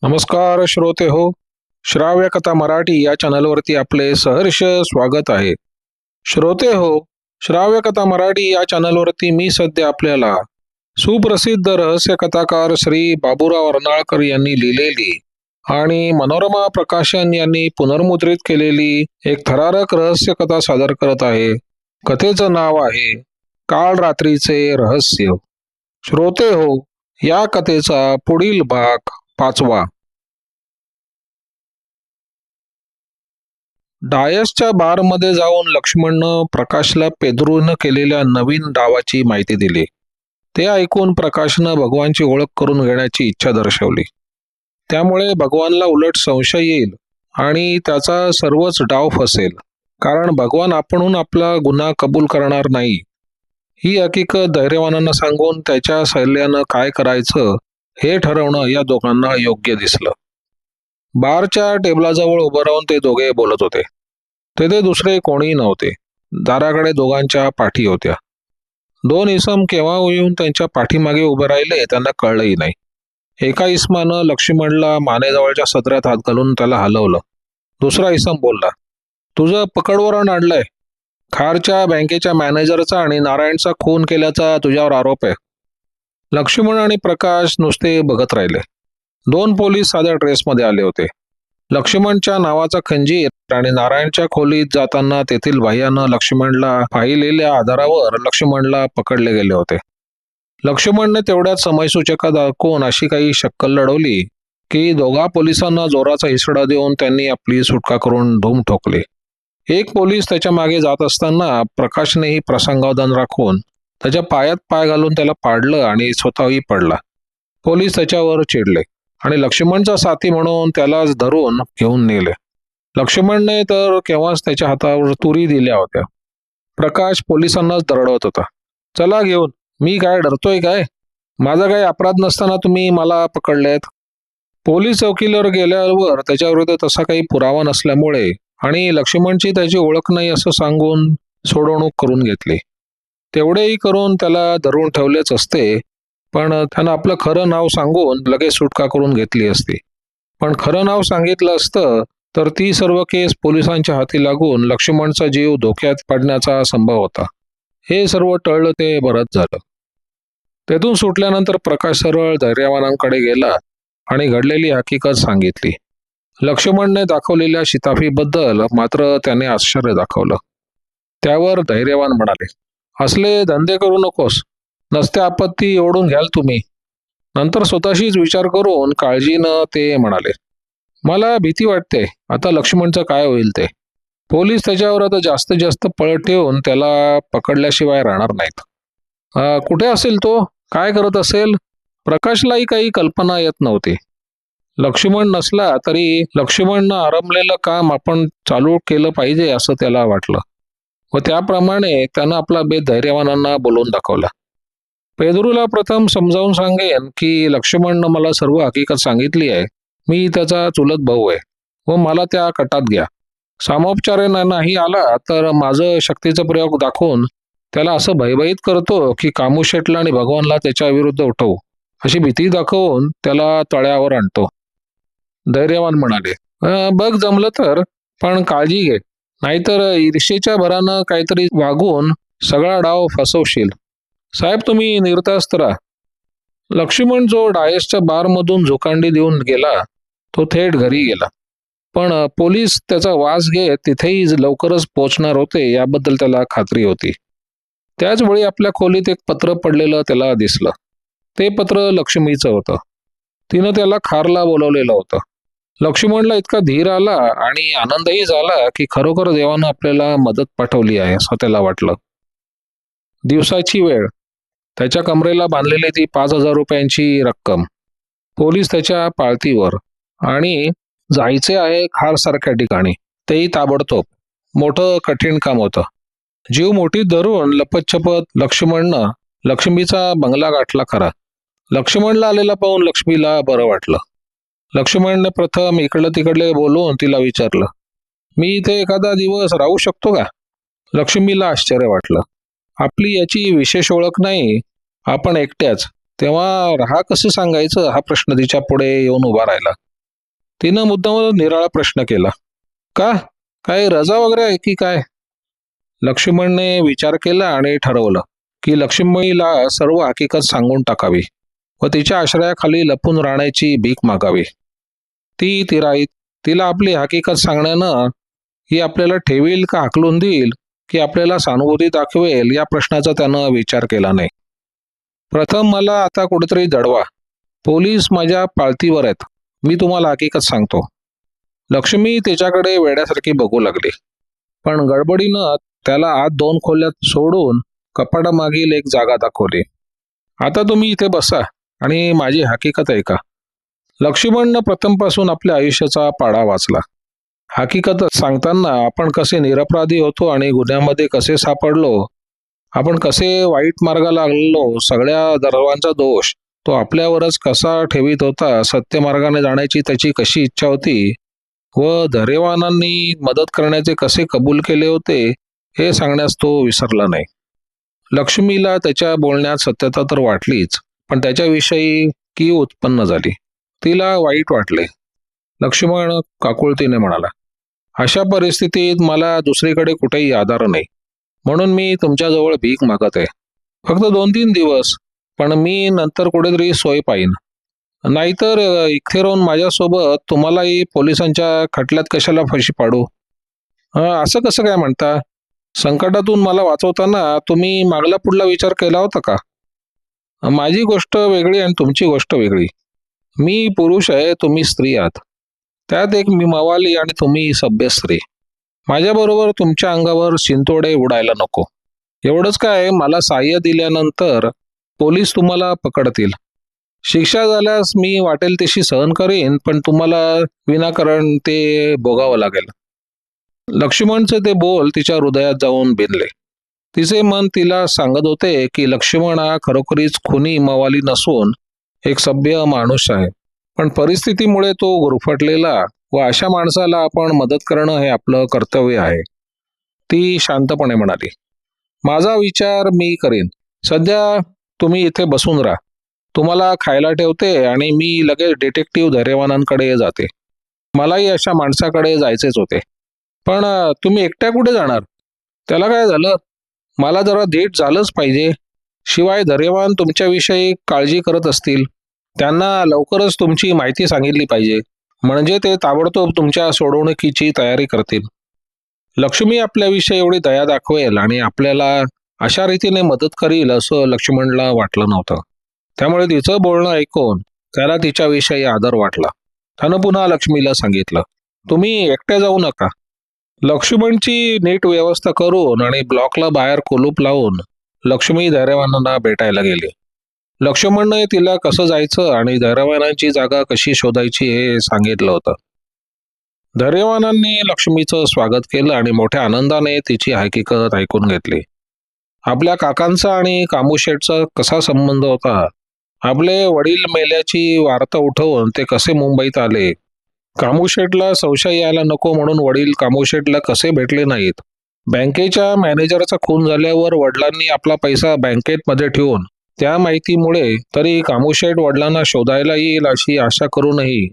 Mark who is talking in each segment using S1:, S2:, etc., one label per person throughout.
S1: नमस्कार श्रोते हो. श्राव्य कथा मराठी या चॅनलवरती आपले सहर्ष स्वागत आहे. श्रोते हो, श्राव्य कथा मराठी या चॅनलवरती मी सध्या आपल्याला सुप्रसिद्ध रहस्य कथाकार श्री बाबूराव अर्नाळकर यांनी लिहिलेली आणि मनोरमा प्रकाशन यांनी पुनर्मुद्रित केलेली एक थरारक रहस्य कथा सादर करत आहे. कथेचं नाव आहे काल रात्रीचे रहस्य. श्रोते हो, या कथेचा पुढील भाग 5वा. डायसच्या बारमध्ये जाऊन लक्ष्मणनं प्रकाशला पेदरूनं केलेल्या नवीन डावाची माहिती दिली. ते ऐकून प्रकाशनं भगवानची ओळख करून घेण्याची इच्छा दर्शवली. त्यामुळे भगवानला उलट संशय येईल आणि त्याचा सर्वच डाव फसेल, कारण भगवान आपणहून आपला गुन्हा कबूल करणार नाही. ही हकीकत धैर्यवानांना सांगून त्याच्या सल्ल्यानं काय करायचं हे ठरवणं या दोघांना योग्य दिसलं. बारच्या टेबलाजवळ उभं राहून ते दोघे बोलत होते. तेथे दुसरे कोणीही नव्हते. दाराकडे दोघांच्या पाठी होत्या. दोन इसम केव्हा येऊन त्यांच्या पाठीमागे उभे राहिले त्यांना कळलंही नाही. एका इसमानं लक्ष्मणला मानेजवळच्या सदऱ्यात हात घालून त्याला हलवलं. दुसरा इसम बोलला, तुझं पकडवरण आणलंय. खारच्या बँकेच्या मॅनेजरचा आणि नारायणचा खून केल्याचा तुझ्यावर आरोप आहे. लक्ष्मण आणि प्रकाश नुसते बघत राहिले. दोन पोलीस साध्या ड्रेसमध्ये आले होते. लक्ष्मणच्या नावाचा खंजीर आणि नारायणच्या खोलीत जाताना तेथील बाह्यानं लक्ष्मणला पाहिलेल्या आधारावर लक्ष्मणला पकडले गेले होते. लक्ष्मणने तेवढ्यात समयसूचका दाखवून अशी काही शक्कल लढवली की दोघा पोलिसांना जोराचा हिसडा देऊन त्यांनी आपली सुटका करून धूम ठोकली. एक पोलीस त्याच्या मागे जात असताना प्रकाशनेही प्रसंगावधान राखून त्याच्या पायात पाय घालून त्याला पाडलं आणि स्वतःही पडला. पोलीस त्याच्यावर चिडले आणि लक्ष्मणचा साथी म्हणून त्यालाच धरून घेऊन नेले. लक्ष्मणने तर केव्हाच त्याच्या हातावर तुरी दिल्या होत्या. प्रकाश पोलिसांनाच दरडवत होता, चला घेऊन, मी काय डरतोय काय? माझा काही अपराध नसताना तुम्ही मला पकडलेत. पोलीस चौकीवर गेल्यावर त्याच्याविरुद्ध तसा काही पुरावा नसल्यामुळे आणि लक्ष्मणची त्याची ओळख नाही असं सांगून सोडवणूक करून घेतली. तेवढेही करून त्याला धरून ठेवलेच असते, पण त्यानं आपलं खरं नाव सांगून लगेच सुटका करून घेतली असती. पण खरं नाव सांगितलं असतं तर ती सर्व केस पोलिसांच्या हाती लागून लक्ष्मणचा जीव धोक्यात पडण्याचा संभव होता. हे सर्व टळलं ते बरंच झालं. तेथून सुटल्यानंतर प्रकाश सरळ धैर्यवानांकडे गेला आणि घडलेली हकीकत सांगितली. लक्ष्मणने दाखवलेल्या शिताफीबद्दल मात्र त्याने आश्चर्य दाखवलं. त्यावर धैर्यवान म्हणाले, असले धंदे करू नकोस. नसत्या आपत्ती ओढून घ्याल तुम्ही. नंतर स्वतःशीच विचार करून काळजीनं ते म्हणाले, मला भीती वाटते आता लक्ष्मणचं काय होईल ते. पोलीस त्याच्यावर आता जास्तीत जास्त पळ ठेवून त्याला पकडल्याशिवाय राहणार नाहीत. कुठे असेल तो, काय करत असेल? प्रकाशलाही काही कल्पना येत नव्हती. लक्ष्मण नसला तरी लक्ष्मणनं आरंभलेलं काम आपण चालू केलं पाहिजे असं त्याला वाटलं व त्याप्रमाणे त्यानं आपला बेत धैर्यवानांना बोलवून दाखवला. पेदरूला प्रथम समजावून सांगेन की लक्ष्मणनं मला सर्व हकीकत सांगितली आहे. मी त्याचा चुलत भाऊ आहे व मला त्या कटात घ्या. सामोपचाराने नाही आला तर माझं शक्तीचा प्रयोग दाखवून त्याला असं भयभीत करतो की कामू शेटला आणि भगवानला त्याच्या विरुद्ध उठवू अशी भीती दाखवून त्याला तळ्यावर आणतो. धैर्यवान म्हणाले, बघ जमलं तर, पण काळजी घे, नाहीतर ईर्षेच्या भरानं काहीतरी वागून सगळा डाव फसवशील. साहेब तुम्ही निर्धास्त राहा. लक्ष्मण जो डायसच्या बारमधून झोकांडी देऊन गेला तो थेट घरी गेला. पण पोलीस त्याचा वास घेत तिथेही लवकरच पोहोचणार होते याबद्दल त्याला खात्री होती. त्याचवेळी आपल्या खोलीत एक पत्र पडलेलं त्याला दिसलं. ते पत्र लक्ष्मीचं होतं. तिनं त्याला खारला बोलवलेलं होतं. लक्ष्मणला इतका धीर आला आणि आनंदही झाला की खरोखर देवानं आपल्याला मदत पाठवली आहे असं त्याला वाटलं. दिवसाची वेळ, त्याच्या कमरेला बांधलेली ती 5,000 रुपयांची रक्कम, पोलीस त्याच्या पाळतीवर आणि जायचे आहे खारसारख्या ठिकाणी, तेही ताबडतोब. मोठं कठीण काम होतं. जीव मोठीत धरून लपतछपत लक्ष्मणनं लक्ष्मीचा बंगला गाठला खरा. लक्ष्मणला आलेला पाहून लक्ष्मीला बरं वाटलं. लक्ष्मणने प्रथम इकडलं तिकडले बोलून तिला विचारलं, मी इथे एखादा दिवस राहू शकतो का? लक्ष्मीला आश्चर्य वाटलं. आपली याची विशेष ओळख नाही, आपण एकट्याच, तेव्हा राहा कसं सांगायचं हा प्रश्न तिच्या पुढे येऊन उभा राहिला. तिनं मुद्दाम निराळा प्रश्न केला. का? काय रजा वगैरे आहे की काय? लक्ष्मणने विचार केला आणि ठरवलं की लक्ष्मीला सर्व हकीकत सांगून टाकावी व तिच्या आश्रयाखाली लपून राहण्याची भीक मागावी. ती तिराईत तिला आपली हकीकत सांगण्यानं ही आपल्याला ठेवील का हाकलून देईल की आपल्याला सहानुभूती दाखवेल या प्रश्नाचा त्यानं विचार केला नाही. प्रथम मला आता कुठेतरी दडवा. पोलीस माझ्या पाळतीवर आहेत. मी तुम्हाला हकीकत सांगतो. लक्ष्मी त्याच्याकडे वेड्यासारखी बघू लागली. पण गडबडीनं त्याला आत 2 खोल्यात सोडून कपाटामागील एक जागा दाखवली. आता तुम्ही इथे बसा आणि माझी हकीकत ऐका. लक्ष्मणनं प्रथमपासून आपल्या आयुष्याचा पाढा वाचला. हकीकत सांगताना आपण कसे निरपराधी होतो आणि गुन्ह्यामध्ये कसे सापडलो, आपण कसे वाईट मार्गाला लागलो, सगळ्या सर्वांचा दोष तो आपल्यावरच कसा ठेवीत होता, सत्य मार्गाने जाण्याची त्याची कशी इच्छा होती व धैर्यवानांनी मदत करण्याचे कसे कबूल केले होते हे सांगण्यास तो विसरला नाही. लक्ष्मीला त्याच्या बोलण्यात सत्यता तर वाटलीच, पण त्याच्याविषयी कीव उत्पन्न झाली. तिला वाईट वाटले. लक्ष्मण काकुळतीने म्हणाला, अशा परिस्थितीत मला दुसरीकडे कुठेही आधार नाही, म्हणून मी तुमच्याजवळ भीक मागत आहे. फक्त 2-3 दिवस, पण मी नंतर कुठेतरी सोय पाहीन. नाहीतर इथे राहून माझ्यासोबत तुम्हालाही पोलिसांच्या खटल्यात कशाला फशी पाडू? असं कसं काय म्हणता? संकटातून मला वाचवताना तुम्ही मागला पुढला विचार केला होता का? माझी गोष्ट वेगळी आणि तुमची गोष्ट वेगळी. मी पुरुष आहे, तुम्ही स्त्री आहात. त्यात एक मी मवाली आणि तुम्ही सभ्य स्त्री. माझ्याबरोबर तुमच्या अंगावर शिंतोडे उडायला नको. एवढंच काय, मला सहाय्य दिल्यानंतर पोलीस तुम्हाला पकडतील. शिक्षा झाल्यास मी वाटेल तशी सहन करीन, पण तुम्हाला विनाकारण ते भोगावं लागेल. लक्ष्मणचे ते बोल तिच्या हृदयात जाऊन भिनले. तिचे मन तिला सांगत होते की लक्ष्मण हा खरोखरीच खुनी मवाली नसून एक सभ्य माणूस आहे, पण परिस्थितीमुळे तो गुरफटलेला व अशा माणसाला आपण मदत करणं हे आपलं कर्तव्य आहे. ती शांतपणे म्हणाली, माझा विचार मी करीन. सध्या तुम्ही इथे बसून राहा. तुम्हाला खायला ठेवते आणि मी लगेच डिटेक्टिव्ह धैर्यवानांकडे जाते. मलाही अशा माणसाकडे जायचेच होते. पण तुम्ही एकट्या कुठे जाणार? त्याला काय झालं? मला जरा धीट झालंच पाहिजे. शिवाय धैर्यवान तुमच्याविषयी काळजी करत असतील. त्यांना लवकरच तुमची माहिती सांगितली पाहिजे, म्हणजे ते ताबडतोब तुमच्या सोडवणुकीची तयारी करतील. लक्ष्मी आपल्याविषयी एवढी दया दाखवेल आणि आपल्याला अशा रीतीने मदत करील असं लक्ष्मणला वाटलं नव्हतं. त्यामुळे तिचं बोलणं ऐकून त्याला तिच्याविषयी आदर वाटला. त्यानं पुन्हा लक्ष्मीला सांगितलं, तुम्ही एकट्या जाऊ नका. लक्ष्मणची नीट व्यवस्था करून आणि ब्लॉकला बाहेर कुलूप लावून लक्ष्मी धैर्यवानांना भेटायला गेली. लक्ष्मणने तिला कसं जायचं आणि धैर्यवानांची जागा कशी शोधायची हे सांगितलं होतं. धैर्यवानांनी लक्ष्मीचं स्वागत केलं आणि मोठ्या आनंदाने तिची हकीकत ऐकून घेतली. आपल्या काकांचा आणि कामूशेठचा कसा संबंध होता, आपले वडील मेल्याची वार्ता उठवून ते कसे मुंबईत आले, कामूशेठला संशय यायला नको म्हणून वडील कामूशेठला कसे भेटले नाहीत, बँकेच्या मॅनेजरचा खून झाल्यावर वडिलांनी आपला पैसा बँकेत ठेवून त्या माहितीमुळे तरी कामूशेठ वडिलांना शोधायला येईल अशी आशा करूनही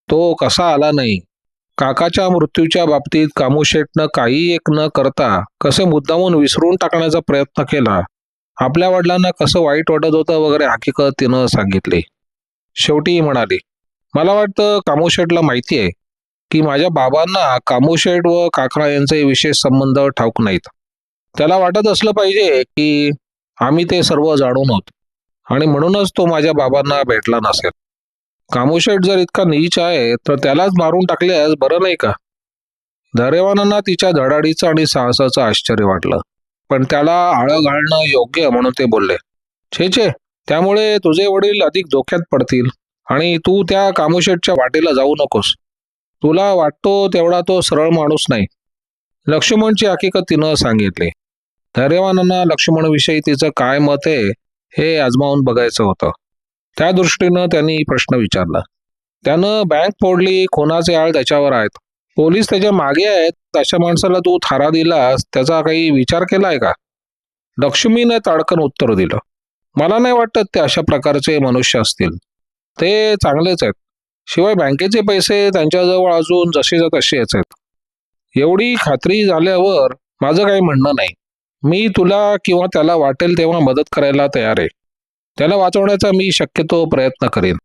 S1: तो कसा आला नाही, काकाच्या मृत्यूच्या बाबतीत कामूशेठनं काही एक न करता कसे मुद्दामून विसरून टाकण्याचा प्रयत्न केला, आपल्या वडिलांना कसं वाईट वाटत होतं वगैरे हकीकत तिनं सांगितली. शेवटी म्हणाली, मला वाटतं कामूशेठला माहिती आहे की माझ्या बाबांना कामूशेठ व काका यांचे विशेष संबंध ठाऊक नाहीत. त्याला वाटत असलं पाहिजे की आम्ही ते सर्व जाणून आहोत आणि म्हणूनच तो माझ्या बाबांना भेटला नसेल. कामूशेठ जर इतका नीच आहे तर त्यालाच मारून टाकल्यास बरं नाही का? धैर्यवानांना तिच्या धडाडीचं आणि साहसाचं आश्चर्य वाटलं, पण त्याला आळं घालणं योग्य म्हणून ते बोलले, छे छे, त्यामुळे तुझे वडील अधिक धोक्यात पडतील आणि तू त्या कामूशेठच्या वाटेला जाऊ नकोस. तुला वाटतो तेवढा तो सरळ माणूस नाही. लक्ष्मणची हकीकत तिनं सांगितली. धैर्यवानांना लक्ष्मणविषयी तिचं काय मत आहे हे आजमावून बघायचं होतं. त्या दृष्टीनं त्यांनी प्रश्न विचारला. त्यानं बँक फोडली, खुनाचे आळ त्याच्यावर आहेत, पोलीस त्याच्या मागे आहेत, अशा माणसाला तू थारा दिलास त्याचा काही विचार केलाय का? लक्ष्मीने ताडकन उत्तर दिलं, मला नाही वाटत ते अशा प्रकारचे मनुष्य असतील. ते चांगलेच आहेत. शिवाय बँकेचे पैसे त्यांच्याजवळ अजून जसेच्या तसेच आहेत. एवढी खात्री झाल्यावर माझं काही म्हणणं नाही. मी तुला किंवा त्याला वाटेल तेव्हा मदत करायला तयार आहे. त्याला वाचवण्याचा मी शक्यतो प्रयत्न करेन.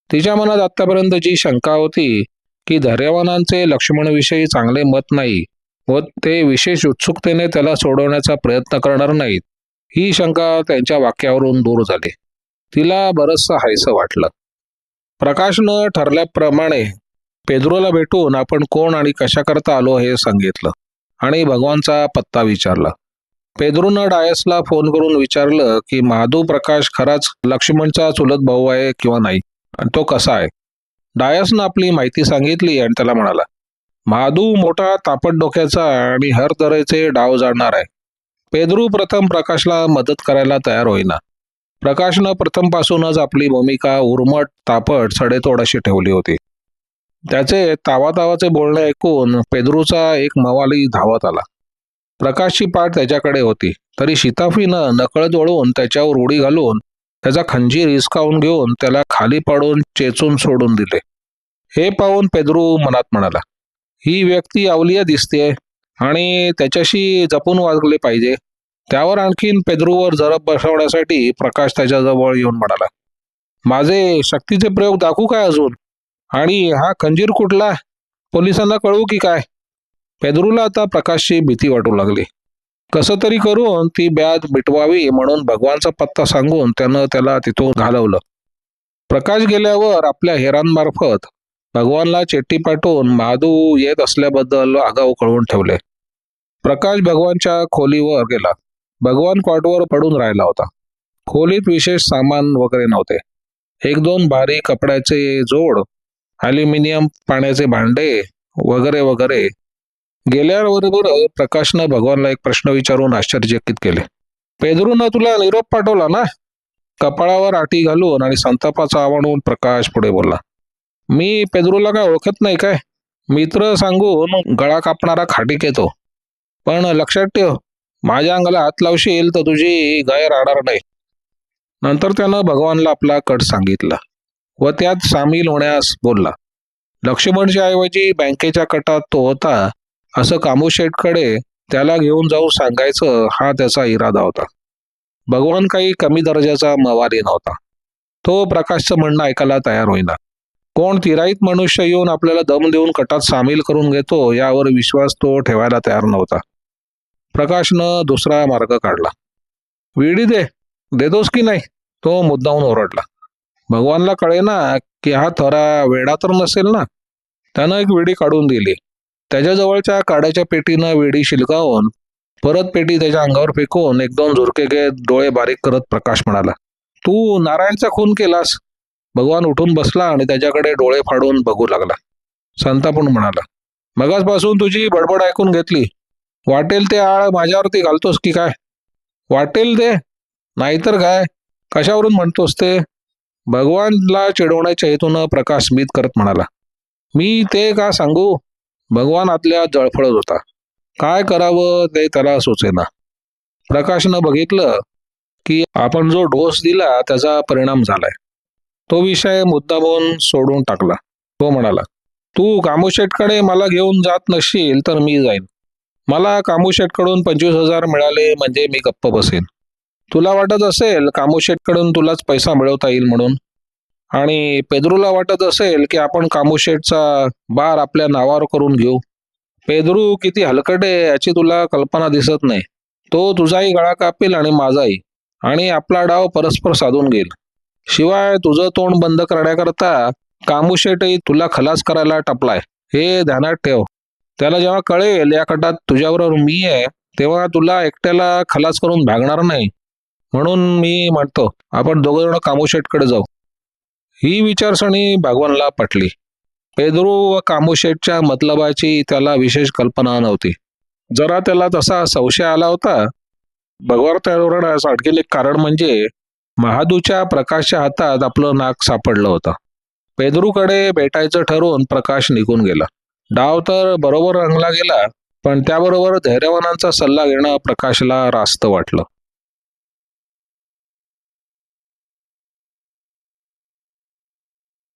S1: तिच्या मनात आतापर्यंत जी शंका होती की धैर्यवानांचे लक्ष्मणविषयी चांगले मत नाही व ते विशेष उत्सुकतेने त्याला सोडवण्याचा प्रयत्न करणार नाहीत, ही शंका त्यांच्या वाक्यावरून दूर झाली. तिला बरंचसं हायसं वाटलं. प्रकाशनं ठरल्याप्रमाणे पेद्रोला भेटून आपण कोण आणि कशाकरता आलो हे सांगितलं आणि भगवानचा पत्ता विचारला. पेद्रोनं डायसला फोन करून विचारलं की महादू प्रकाश खराच लक्ष्मणचा चुलत भाऊ आहे किंवा नाही आणि तो कसा आहे. डायसनं आपली माहिती सांगितली आणि त्याला म्हणाला, महादू मोठा तापट डोक्याचा आणि हर तऱ्हेचे डाव जाणणार आहे. पेद्रू प्रथम प्रकाशला मदत करायला तयार होईना. प्रकाशनं प्रथमपासूनच आपली भूमिका उर्मट तापट सडेतोड अशी ठेवली होती. त्याचे तावातावाचे बोलणे ऐकून पेद्रूचा एक मवाली धावत आला. प्रकाशची पाठ त्याच्याकडे होती, तरी शिताफीनं नकळत वळून त्याच्यावर उडी घालून त्याचा खंजीर हिसकावून घेऊन त्याला खाली पाडून चेचून सोडून दिले. हे पाहून पेद्रू मनात म्हणाला, ही व्यक्ती अवलिया दिसते आणि त्याच्याशी जपून वागले पाहिजे. त्यावर आणखीन पेद्रूवर जरब बसवण्यासाठी प्रकाश त्याच्याजवळ येऊन म्हणाला, माझे शक्तीचे प्रयोग दाखवू काय अजून? आणि हा खंजीर कुठला? पोलिसांना कळवू की काय? पेद्रूला आता प्रकाशची भीती वाटू लागली. कसं तरी करून ती ब्याद मिटवावी म्हणून भगवानचा पत्ता सांगून त्यानं त्याला तिथून घालवलं. प्रकाश गेल्यावर आपल्या हेरांमार्फत भगवानला चिठ्ठी पाठवून महादू येत असल्याबद्दल आगाऊ कळवून ठेवले. प्रकाश भगवानच्या खोलीवर गेला. भगवान कॉटवर पडून राहिला होता. खोलीत विशेष सामान वगैरे नव्हते. एक दोन भारी कपड्याचे जोड, ॲल्युमिनियम पाण्याचे भांडे वगैरे वगैरे. गेल्याबरोबर प्रकाशनं भगवानला एक प्रश्न विचारून आश्चर्यचकित केले. पेद्रूनं तुला निरोप पाठवला ना? कपाळावर आटी घालून आणि संतापाचा आवडून प्रकाश पुढे बोलला, मी पेद्रूला काय ओळखत नाही काय? मित्र सांगून गळा कापणारा खाटीक येतो. पण लक्षात ठेव, माझ्या अंगाला हात लावशील तर तुझी गैर राहणार नाही. नंतर त्यानं भगवानला आपला कट सांगितला व त्यात सामील होण्यास बोलला. लक्ष्मणच्या ऐवजी बँकेच्या कटात तो होता असं कामूशेठकडे त्याला घेऊन जाऊन सांगायचं हा त्याचा इरादा होता. भगवान काही कमी दर्जाचा मवारी नव्हता. तो प्रकाशचं म्हणणं ऐकायला तयार होईना. कोण तिराईत मनुष्य येऊन आपल्याला दम देऊन कटात सामील करून घेतो यावर विश्वास तो ठेवायला तयार नव्हता. प्रकाशनं दुसरा मार्ग काढला. विडी देतोस की नाही? तो मुद्दाहून ओरडला. भगवानला कळेना की हा थोरा वेडा तर नसेल ना. त्यानं एक विडी काढून दिली. त्याच्याजवळच्या काड्याच्या पेटीनं विडी शिलकावून परत पेटी त्याच्या अंगावर फेकून एक दोन झुरके घेत डोळे बारीक करत प्रकाश म्हणाला, तू नारायणचा खून केलास. भगवान उठून बसला आणि त्याच्याकडे डोळे फाडून बघू लागला. संतापून म्हणाला, मगासपासून तुझी बडबड ऐकून घेतली. वाटेल ते आळ माझ्यावरती घालतोस की काय? वाटेल ते नाहीतर काय? कशावरून म्हणतोस ते? भगवानला चिडवण्याच्या हेतून प्रकाश स्मित करत म्हणाला, मी ते का सांगू? भगवान आतल्या जळफळत होता. काय करावं ते त्याला सुचेना. प्रकाशनं बघितलं की आपण जो डोस दिला त्याचा परिणाम झालाय. तो विषय मुद्दामून सोडून टाकला. तो म्हणाला, तू कामूशेठकडे मला घेऊन जात नसशील तर मी जाईन. मला कामूशेठकडून 25,000 मिळाले म्हणजे मी गप्प बसेन. तुला वाटत असेल कामूशेठकडून तुलाच पैसा मिळवता येईल म्हणून, आणि पेद्रूला वाटत असेल की आपण कामूशेठचा बार आपल्या नावावर करून घेऊ. पेद्रू किती हलकट आहे याची तुला कल्पना दिसत नाही. तो तुझाही गळा कापेल आणि माझाही, आणि आपला डाव परस्पर साधून घेईल. शिवाय तुझं तोंड बंद करण्याकरता कामूशेठही तुला खलास करायला टपलाय, हे ध्यानात ठेव. त्याला जेव्हा कळेल या कटात तुझ्याबरोबर मी आहे तेव्हा तुला एकट्याला खलास करून भागणार नाही. म्हणून मी म्हणतो आपण दोघंजण कामूशेठकडे जाऊ. ही विचारसरणी भगवानला पटली. पेद्रू व कामूशेठच्या मतलबाची त्याला विशेष कल्पना नव्हती. जरा त्याला तसा संशय आला होता. भगवान त्यावर आणखी एक कारण म्हणजे महादूच्या प्रकाशच्या हातात आपलं नाक सापडलं होतं. पेद्रूकडे भेटायचं ठरवून प्रकाश निघून गेला. डाव तर बरोबर रंगला गेला, पण त्याबरोबर धैर्यवानांचा सल्ला घेणं प्रकाशला रास्त वाटलं.